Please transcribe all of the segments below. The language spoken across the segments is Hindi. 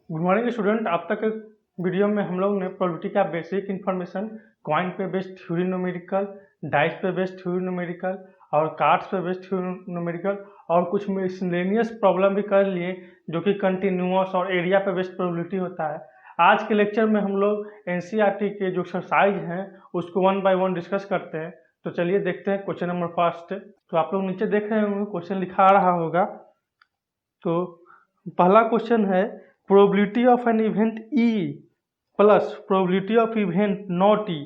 Good morning student. अब तक वीडियो में हम लोग ने प्रोबेबिलिटी का बेसिक इन्फॉर्मेशन, कॉइन पे बेस्ड थ्योरी न्यूमेरिकल, डाइस पे बेस्ड थ्योरी न्यूमेरिकल और कार्ड्स पे बेस्ड थ्योरी न्यूमेरिकल और कुछ मिसलेनियस प्रॉब्लम भी कर लिए जो कि कंटिन्यूअस और एरिया पे बेस्ड प्रोबेबिलिटी होता है। आज के लेक्चर में हम लोग एनसीईआरटी के जो एक्सरसाइज हैं उसको वन बाय वन डिस्कस करते हैं। तो चलिए देखते हैं क्वेश्चन नंबर फर्स्ट। तो आप लोग नीचे देख रहे होंगे, क्वेश्चन लिखा आ रहा होगा। तो पहला क्वेश्चन है probability of an event E plus probability of event not E.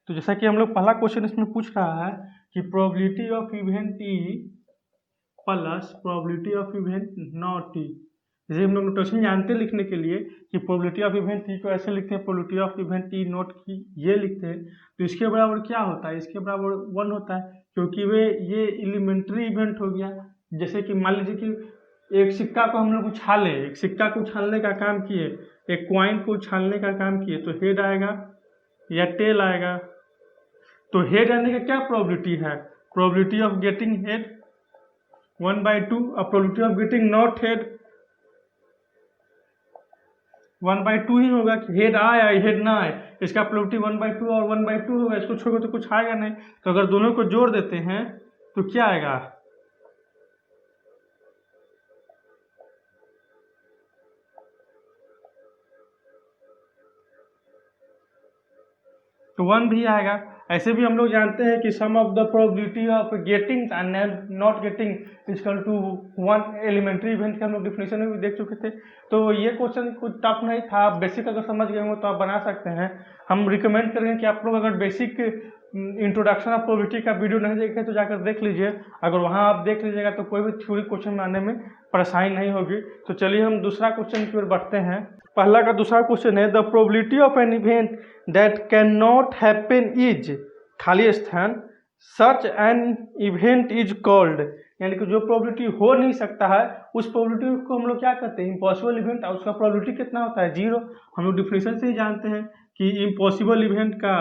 तो जैसा कि हम लोग पहला क्वेश्चन इसमें पूछ रहा है कि probability of event E plus probability of event not E. जैसे हम लोग नोटेशन जानते हैं लिखने के लिए कि प्रोबेबिलिटी ऑफ इवेंट ई को ऐसे लिखते हैं, probability of event E not की ये लिखते हैं। तो इसके बराबर क्या होता है? इसके बराबर 1 होता है, क्योंकि ये एलिमेंट्री इवेंट हो गया। जैसे कि मान लीजिए कि एक सिक्का को हम लोग उछाले, एक सिक्का को उछालने का काम किए, एक कॉइन को उछालने का काम किए, तो हेड आएगा या टेल आएगा। तो हेड आने का क्या प्रोबेबिलिटी है? प्रोबेबिलिटी ऑफ गेटिंग हेड 1/2 और probability of getting not head 1/2 ही होगा कि हेड आए या हेड ना आए। इसका प्रोबेबिलिटी 1/2 और 1/2 होगा। इसको छोड़ तो कुछ आएगा नहीं। तो अगर दोनों को जोड़ देते हैं तो क्या आएगा? तो 1 भी आएगा। ऐसे भी हम लोग जानते हैं कि sum of the probability of getting and not getting equal to 1। Elementary event के हम लोग डिफिनेशन में भी देख चुके थे। तो ये क्वेश्चन कुछ टफ नहीं था, आप बेसिक अगर समझ गए हो तो आप बना सकते हैं। हम रिकमेंड करेंगे कि आप लोग अगर बेसिक इंट्रोडक्शन ऑफ प्रोबेबिलिटी का वीडियो नहीं देखे तो जाकर देख लीजिए। अगर वहाँ आप देख लीजिएगा तो कोई भी थ्योरी क्वेश्चन बनाने में परेशानी नहीं होगी। तो चलिए हम दूसरा क्वेश्चन की ओर बढ़ते हैं। पहला का दूसरा क्वेश्चन है the probability of an event that can not happen is खाली स्थान such an event is called. यानी कि जो प्रोबेबिलिटी हो नहीं सकता है उस प्रोबेबिलिटी को हम लोग क्या कहते हैं? Impossible event. और उसका प्रोबेबिलिटी कितना होता है? 0। हम लोग डिफिनेशन से ही जानते हैं कि इम्पॉसिबल इवेंट का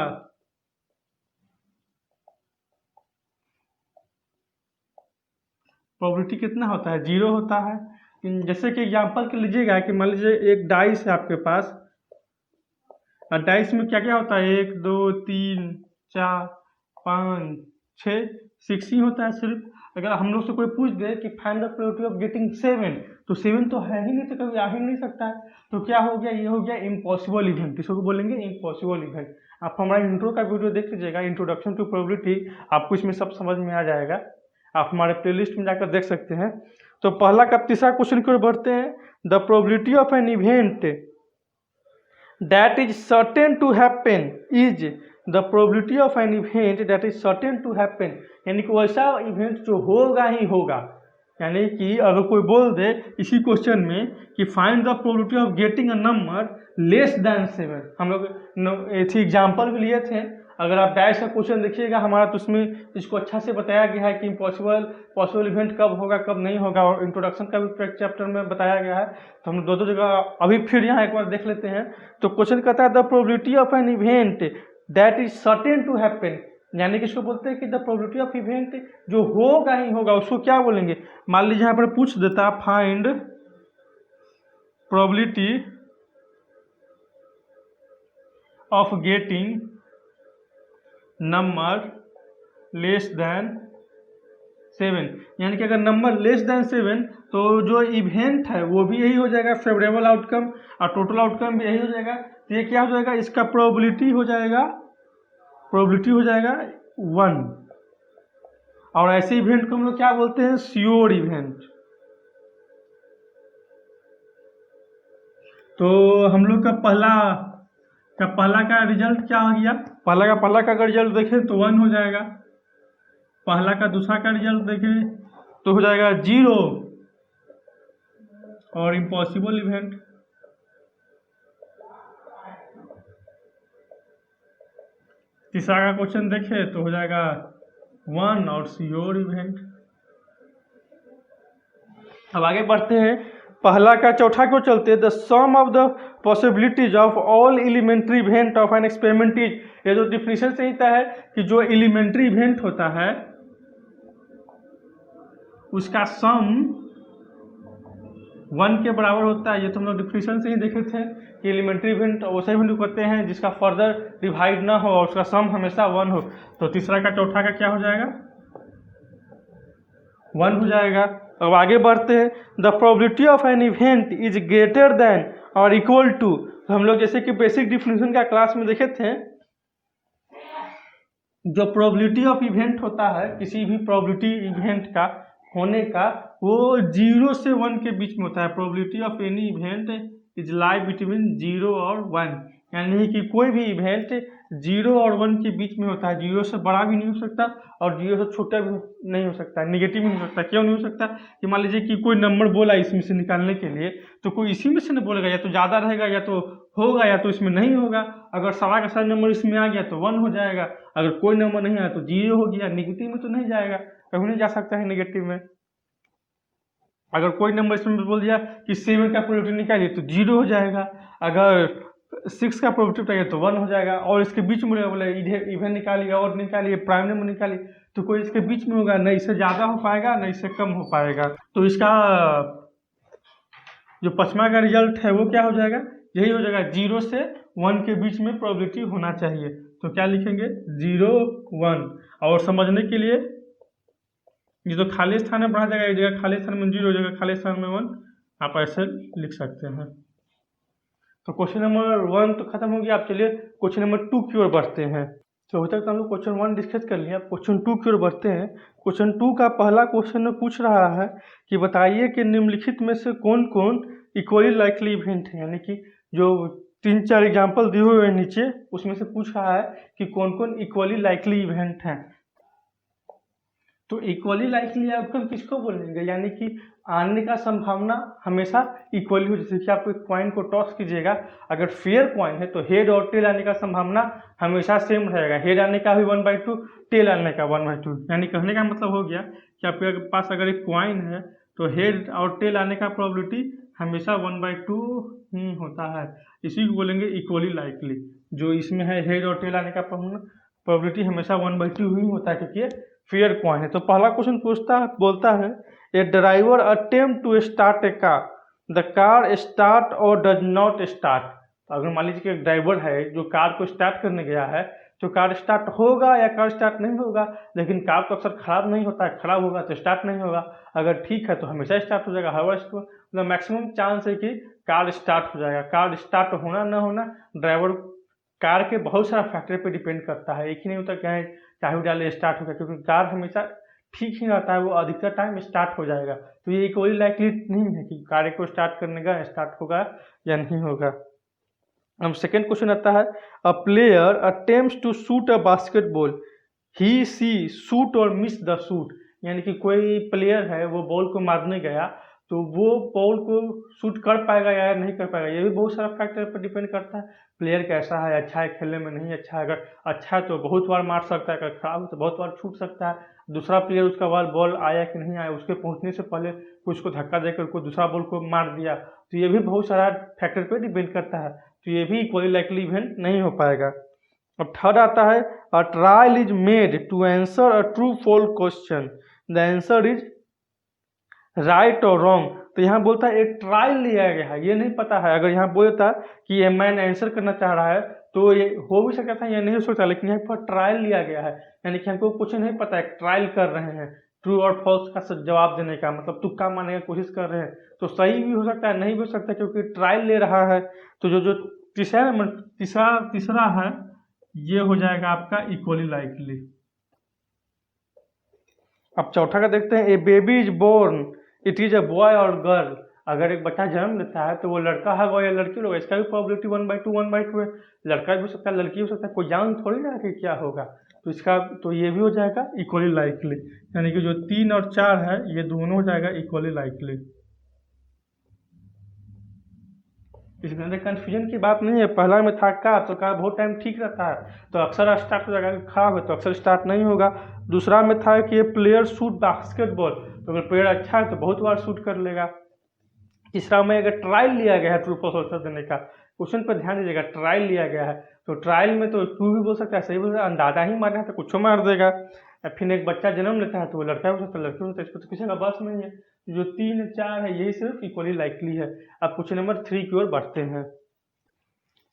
प्रोबेबिलिटी कितना होता है? 0 होता है। जैसे कि एग्जांपल के लीजिएगा कि मान लीजिए एक डाइस है आपके पास, और डाइस में क्या क्या होता है? 1 2 3 4 5 6 6 ही होता है सिर्फ। अगर हम लोग से कोई पूछ दे कि find the probability of getting 7, तो 7 तो है ही नहीं, तो कभी आ ही नहीं सकता है। तो क्या हो गया? ये हो गया इम्पॉसिबल इवेंट। इसको बोलेंगे इम्पॉसिबल इवेंट। आप हमारा इंट्रो का वीडियो देख लीजिएगा, इंट्रोडक्शन टू प्रोबेबिलिटी, आपको इसमें सब समझ में आ जाएगा। आप हमारे प्लेलिस्ट में जाकर देख सकते हैं। तो पहला का तीसरा क्वेश्चन की ओर बढ़ते हैं। The probability of an event that is certain to happen is the probability of an event that is certain to happen। यानी कि वैसा इवेंट जो होगा ही होगा। यानी कि अगर कोई बोल दे इसी क्वेश्चन में कि find the probability of getting a number less than 7, हम लोग ऐसे एग्जाम्पल भी लिए थे। अगर आप डाइस का क्वेश्चन देखिएगा हमारा, तो उसमें इसको अच्छा से बताया गया है कि पॉसिबल इवेंट कब होगा कब नहीं होगा, और इंट्रोडक्शन का भी चैप्टर में बताया गया है। तो हम दो जगह अभी फिर यहाँ एक बार देख लेते हैं। तो क्वेश्चन कहता है the probability of an event that is certain to happen. यानी कि इसको बोलते हैं कि द प्रोबेबिलिटी ऑफ इवेंट जो होगा ही होगा, उसको क्या बोलेंगे? मान लीजिए यहाँ पर पूछ देता find probability of getting number less than 7। यानी कि अगर नंबर लेस देन 7 तो जो इवेंट है वो भी यही हो जाएगा, फेवरेबल आउटकम, और टोटल आउटकम भी यही हो जाएगा। तो ये क्या हो जाएगा? इसका प्रोबेबिलिटी हो जाएगा 1। और ऐसे इवेंट को हम लोग क्या बोलते हैं? Sure event. तो हम लोग का पहला का रिजल्ट क्या हो गया? पहला का रिजल्ट देखें तो 1 हो जाएगा। पहला का दूसरा का रिजल्ट देखें तो हो जाएगा 0 और इम्पॉसिबल इवेंट। तीसरा का क्वेश्चन देखें तो हो जाएगा 1 और श्योर इवेंट। अब आगे बढ़ते हैं। पहला का चौथा को चलते हैं। The sum of the possibilities of all elementary event of an experiment is. ये जो डिफिनेशन से होता है कि जो एलिमेंट्री इवेंट होता है उसका सम 1 के बराबर होता है। ये तो हम लोग डिफिनेशन से ही देखे थे कि एलिमेंट्री इवेंट वैसे वैल्यू करते हैं जिसका फर्दर डिवाइड ना हो और उसका सम हमेशा 1 हो। तो तीसरा का चौथा का क्या हो जाएगा, 1 हो जाएगा। अब आगे बढ़ते हैं, the probability of an event is greater than और इक्वल टू। तो हम लोग जैसे कि बेसिक डिफिनेशन का क्लास में देखे थे, जो प्रोबेबिलिटी ऑफ इवेंट होता है किसी भी प्रोबेबिलिटी इवेंट का होने का, वो 0 से 1 के बीच में होता है। Probability of any event is lie between 0 और 1, यानी कि कोई भी इवेंट 0 और 1 के बीच में होता है। 0 से बड़ा भी नहीं हो सकता और 0 से छोटा भी नहीं हो सकता, निगेटिव नहीं हो सकता। क्यों नहीं हो सकता कि मान लीजिए कि कोई नंबर बोला इसमें से निकालने के लिए, तो कोई इसी में से नहीं बोलेगा, या तो ज़्यादा रहेगा या तो होगा या तो इसमें नहीं होगा। अगर सारा का सारा नंबर इसमें आ गया तो 1 हो जाएगा, अगर कोई नंबर नहीं आया तो 0 हो गया। निगेटिव में तो नहीं जाएगा, कभी नहीं जा सकता है निगेटिव में। अगर कोई नंबर इसमें बोल दिया कि 7 का प्रोबेबिलिटी निकालिए तो 0 हो जाएगा, अगर 6 का प्रोबेबिलिटी चाहिए तो 1 हो जाएगा। और इसके बीच में बोले इधर इवेंट निकालिए और निकालिए प्राइम नंबर निकालिए, तो कोई इसके बीच में होगा, न इससे ज़्यादा हो पाएगा न इससे कम हो पाएगा। तो इसका जो पचमा का रिजल्ट है वो क्या हो जाएगा, यही हो जाएगा 0 से 1 के बीच में प्रोबेबिलिटी होना चाहिए। तो क्या लिखेंगे 0 1। और समझने के लिए ये तो खाली स्थान में बढ़ा जाएगा, एक जगह खाली स्थान में 0 हो जाएगा, खाली स्थान में 1, आप ऐसे लिख सकते हैं। तो क्वेश्चन नंबर 1 तो खत्म हो गया। आप चलिए क्वेश्चन नंबर 2 की ओर बढ़ते हैं। तो अभी तक तो हम लोग क्वेश्चन 1 डिस्कस कर लिया, क्वेश्चन 2 की ओर बढ़ते हैं। क्वेश्चन 2 का पहला क्वेश्चन में पूछ रहा है कि बताइए कि निम्नलिखित में से कौन कौन इक्वली लाइकली इवेंट है, यानी कि जो 3-4 एग्जाम्पल दिए हुए हैं नीचे, उसमें से पूछ रहा है कि कौन कौन इक्वली लाइकली इवेंट हैं। तो इक्वली लाइकली आउटकम किसको बोलेंगे, यानी कि आने का संभावना हमेशा इक्वली हो। जैसे कि आप एक कॉइन को टॉस कीजिएगा, अगर फेयर कॉइन है तो हेड और टेल आने का संभावना हमेशा सेम रहेगा। हेड आने का भी 1/2, टेल आने का 1/2। यानी कहने का मतलब हो गया कि आपके पास अगर एक कॉइन है तो हेड और टेल आने का प्रोबेबिलिटी हमेशा 1/2 ही होता है। इसी को बोलेंगे इक्वली लाइकली। जो इसमें है हेड और टेल आने का प्रोबेबिलिटी हमेशा 1/2 ही होता है, क्योंकि फेयर कॉइन है। तो पहला क्वेश्चन बोलता है a driver attempt to start a car, the car start और डज नॉट स्टार्ट। अगर मान लीजिए कि एक ड्राइवर है जो कार को स्टार्ट करने गया है, तो कार स्टार्ट होगा या कार स्टार्ट नहीं होगा। लेकिन कार तो अक्सर खराब नहीं होता है, खराब होगा तो स्टार्ट नहीं होगा। अगर ठीक है तो हमेशा स्टार्ट हो जाएगा। हर मतलब मैक्सिमम चांस है कि कार स्टार्ट हो जाएगा। कार स्टार्ट होना ना होना ड्राइवर कार के बहुत सारा फैक्टर पे डिपेंड करता है, एक ही नहीं होता क्या चाहे डाले स्टार्ट होगा, क्योंकि कार हमेशा ठीक ही रहता है, वो अधिकतर टाइम स्टार्ट हो जाएगा। तो ये इक्वली लाइकली नहीं है कि कार को स्टार्ट करने का स्टार्ट होगा या नहीं होगा। अब सेकेंड क्वेश्चन आता है a player attempts to shoot a basketball, he see shoot और मिस द शूट। यानी कि कोई प्लेयर है वो बॉल को मारने गया, तो वो बॉल को शूट कर पाएगा या नहीं कर पाएगा, ये भी बहुत सारा फैक्टर पर डिपेंड करता है। प्लेयर कैसा है, अच्छा है खेलने में, नहीं अच्छा है। अगर अच्छा है तो बहुत बार मार सकता है, अगर खराब है तो बहुत बार छूट सकता है। दूसरा प्लेयर उसका बॉल आया कि नहीं आया, उसके पहुंचने से पहले कुछ को धक्का देकर कोई दूसरा बॉल को मार दिया, तो ये भी बहुत सारा फैक्टर पर डिपेंड करता है। तो ये भी इक्वली लाइकली इवेंट नहीं हो पाएगा। अब थर्ड आता है a trial is made to answer a true false question, the answer is right और रॉन्ग। तो यहाँ बोलता है एक ट्रायल लिया गया है, ये नहीं पता है। अगर यहाँ बोलता कि ये मैन आंसर करना चाह रहा है तो ये हो भी सकता था या नहीं हो सकता, लेकिन यहाँ पर ट्रायल लिया गया है, यानी कि हमको कुछ नहीं पता है, ट्रायल कर रहे हैं ट्रू और फॉल्स का जवाब देने का, मतलब तुक्का मारने की कोशिश कर रहे हैं। तो सही भी हो सकता है, नहीं भी हो सकता, क्योंकि ट्रायल ले रहा है। तो जो तीसरा है ये हो जाएगा आपका इक्वली लाइकली। अब चौथा का देखते हैं a baby is born, it is a boy और गर्ल। अगर एक बच्चा जन्म लेता है तो वो लड़का होगा या लड़की होगा, इसका भी प्रोबेबिलिटी 1/2 है। लड़का भी हो सकता है, लड़की हो सकता है, कोई जान थोड़ी ना कि क्या होगा। तो इसका तो ये भी हो जाएगा इक्वली लाइकली, यानी कि जो 3 और 4 है ये दोनों हो जाएगा इक्वली लाइकली। इसमें अंदर कन्फ्यूजन की बात नहीं है। पहला में था कार, तो कार बहुत टाइम ठीक रहता है तो अक्सर स्टार्ट हो जाएगा, खराब है तो अक्सर स्टार्ट नहीं होगा। दूसरा में था कि ये प्लेयर शूट बास्केटबॉल, तो अगर प्लेयर अच्छा है तो बहुत बार शूट कर लेगा। तीसरा में अगर ट्रायल लिया गया है ट्रू फॉल्स आंसर देने का, क्वेश्चन पर ध्यान दीजिएगा, ट्रायल लिया गया है तो ट्रायल में तो ट्रू भी बोल सकता है, सही बोल सकता है, अंदाजा ही मारना है तो कुछ मार देगा। फिर एक बच्चा जन्म लेता है तो वो लड़का हो सकता है, लड़की हो सकता है, इस पर तो किसी का बस नहीं है। जो 3 4 है यही सिर्फ इक्वली लाइकली है। अब क्वेश्चन नंबर 3 की ओर बढ़ते हैं।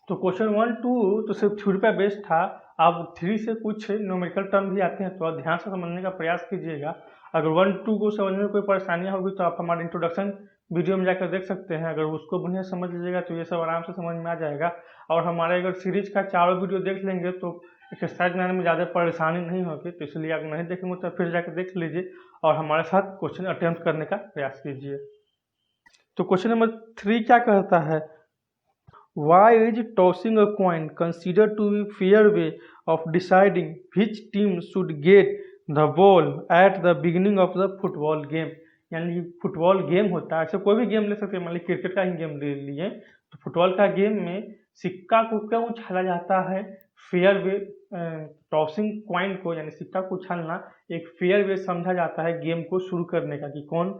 तो क्वेश्चन 1 2 तो सिर्फ थ्योरी पे बेस्ड था। अब 3 से कुछ न्यूमेरिकल टर्म भी आते हैं, तो आप ध्यान से समझने का प्रयास कीजिएगा। अगर 1 2 को समझने में कोई परेशानियां होगी तो आप हमारे इंट्रोडक्शन वीडियो में जाकर देख सकते हैं। अगर उसको बढ़िया समझ लीजिएगा तो ये सब आराम से समझ में आ जाएगा। और हमारे अगर सीरीज का चारों वीडियो देख लेंगे तो एक्सरसाइज बनाने में ज़्यादा परेशानी नहीं होगी। तो इसलिए अगर नहीं देखेंगे तो फिर जाकर देख लीजिए और हमारे साथ क्वेश्चन अटेम्प्ट करने का प्रयास कीजिए। तो क्वेश्चन नंबर 3 क्या कहता है? Why is tossing a coin considered to be fair way of deciding which team should get the ball at the beginning of the football game? यानी फुटबॉल गेम होता है, ऐसे कोई भी गेम ले सकते हैं। मान लीजिए क्रिकेट का ही गेम ले लिए तो फुटबॉल का गेम में सिक्का को क्यों उछाला जाता है? फेयर वे, टॉसिंग कॉइन को यानी सिक्का को उछालना एक फेयर वे समझा जाता है गेम को शुरू करने का, कि कौन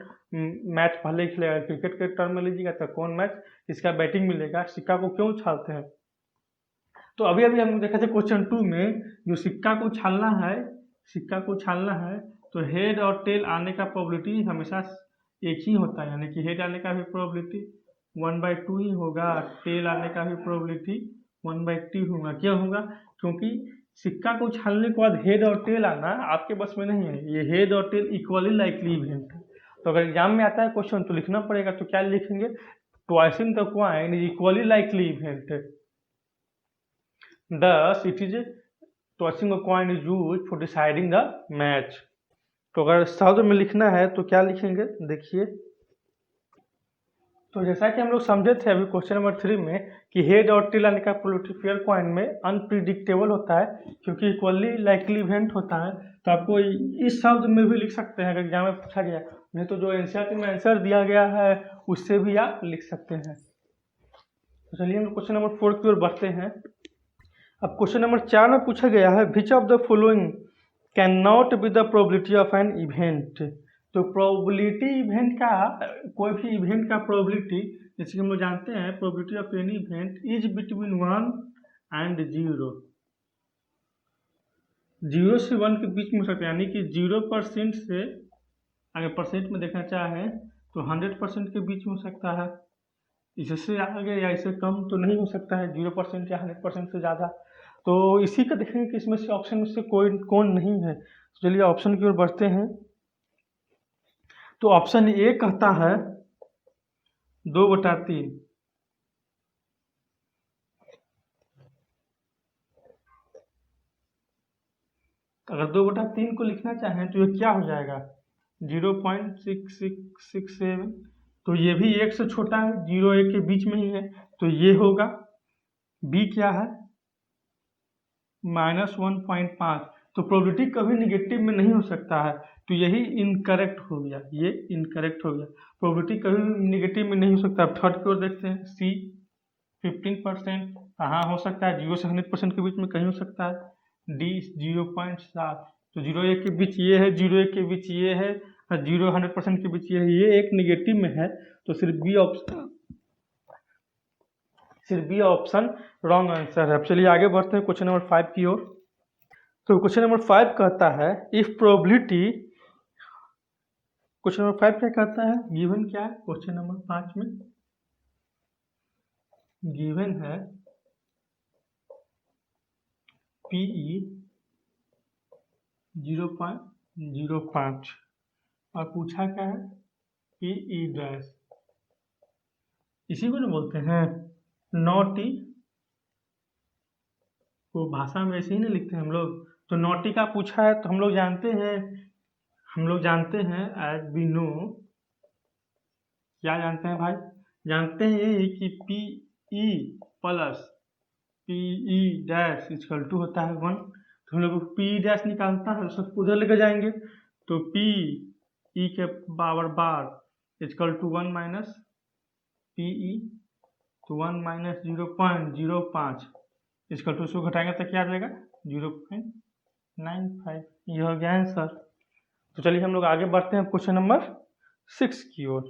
मैच पहले खेलेगा। क्रिकेट के टर्म में लीजिएगा तो कौन मैच इसका बैटिंग मिलेगा, सिक्का को क्यों उछालते हैं। तो अभी अभी हमने देखा था क्वेश्चन 2 में जो सिक्का को उछालना है तो हेड और टेल आने का प्रोबेबिलिटी हमेशा एक ही होता है, यानी कि हेड आने का भी प्रोबेबिलिटी 1/2 ही होगा, टेल आने का भी प्रोबेबिलिटी 1/2 होगा। क्यों होगा? क्योंकि सिक्का को उछालने के बाद हेड और टेल आना आपके बस में नहीं है। ये हेड और टेल इक्वली लाइकली इवेंट है। तो अगर एग्जाम में आता है क्वेश्चन तो लिखना पड़ेगा। तो क्या लिखेंगे? Tossing the coin is equally likely event, thus it is tossing a coin is used for deciding the match। तो अगर शब्द में लिखना है तो क्या लिखेंगे? देखिए, तो जैसा कि हम लोग समझे थे अभी क्वेश्चन नंबर 3 में कि हेड और टेल आने का प्रोबेबिलिटी फेयर कॉइन में अनप्रिडिक्टेबल होता है, क्योंकि इक्वली लाइकली इवेंट होता है। तो आपको इस शब्द में भी लिख सकते हैं अगर एग्जाम में पूछा गया, नहीं तो जो एनसीईआरटी में आंसर दिया गया है उससे भी आप लिख सकते हैं। तो चलिए हम क्वेश्चन नंबर 4 की ओर बढ़ते हैं। अब क्वेश्चन नंबर 4 में पूछा गया है which of the following can not be the probability of an event. तो प्रोबेबिलिटी इवेंट का, कोई भी इवेंट का प्रोबेबिलिटी, जैसे कि हम लोग जानते हैं probability of any event is between 1 and 0। 0 से 1 के बीच में हो सकता है, यानी कि 0% से अगर परसेंट में देखना चाहें तो 100% के बीच में हो सकता है। इससे आगे या इससे कम तो नहीं हो सकता है 0% या 100% से ज़्यादा। तो इसी का देखेंगे कि इसमें से ऑप्शन में से कौन नहीं है। तो चलिए ऑप्शन की ओर बढ़ते हैं। तो ऑप्शन ए कहता है 2/3। अगर 2/3 को लिखना चाहें तो ये क्या हो जाएगा? 0.6667। तो ये भी 1 से छोटा है, 0 1 के बीच में ही है, तो ये होगा। बी क्या है? -1.5। तो प्रोबेबिलिटी कभी निगेटिव में नहीं हो सकता है, तो यही इनकरेक्ट हो गया, ये इनकरेक्ट हो गया। प्रोबेबिलिटी कभी निगेटिव में नहीं हो सकता। अब थर्ड की ओर देखते हैं। सी 15%, कहाँ हो सकता है? 0 से 100% के बीच में कहीं हो सकता है। डी 0.7, तो 0 1 के बीच ये है, 0 1 के बीच ये है, 0 100% के बीच ये है, ये एक निगेटिव में है। तो सिर्फ बी ऑप्शन रॉन्ग आंसर है। अब चलिए आगे बढ़ते हैं क्वेश्चन नंबर 5 की ओर। तो क्वेश्चन नंबर 5 कहता है इफ प्रोबेबिलिटी, क्वेश्चन नंबर 5 क्या कहता है? गिवन क्या है क्वेश्चन नंबर 5 में? गिवन है PE 0.05 और पूछा क्या है? PE डैश, इसी को ना बोलते हैं नॉटी को भाषा में ऐसे ही नहीं लिखते हैं हम लोग। तो नॉटी का पूछा है तो हम लोग जानते हैं एज वी नो, क्या जानते हैं भाई? जानते हैं ये कि PE plus PE dash equal to होता है 1। तो हम लोग PE डैश निकालता है, सबको उधर लेकर जाएंगे। तो PE के power bar equal to 1 minus PE, तो 1 माइनस 0.05 इक्वल टू, उसको घटाएंगे तो क्या आ जाएगा? 0.95। ये हो गया आंसर। तो चलिए हम लोग आगे बढ़ते हैं क्वेश्चन नंबर 6 की ओर।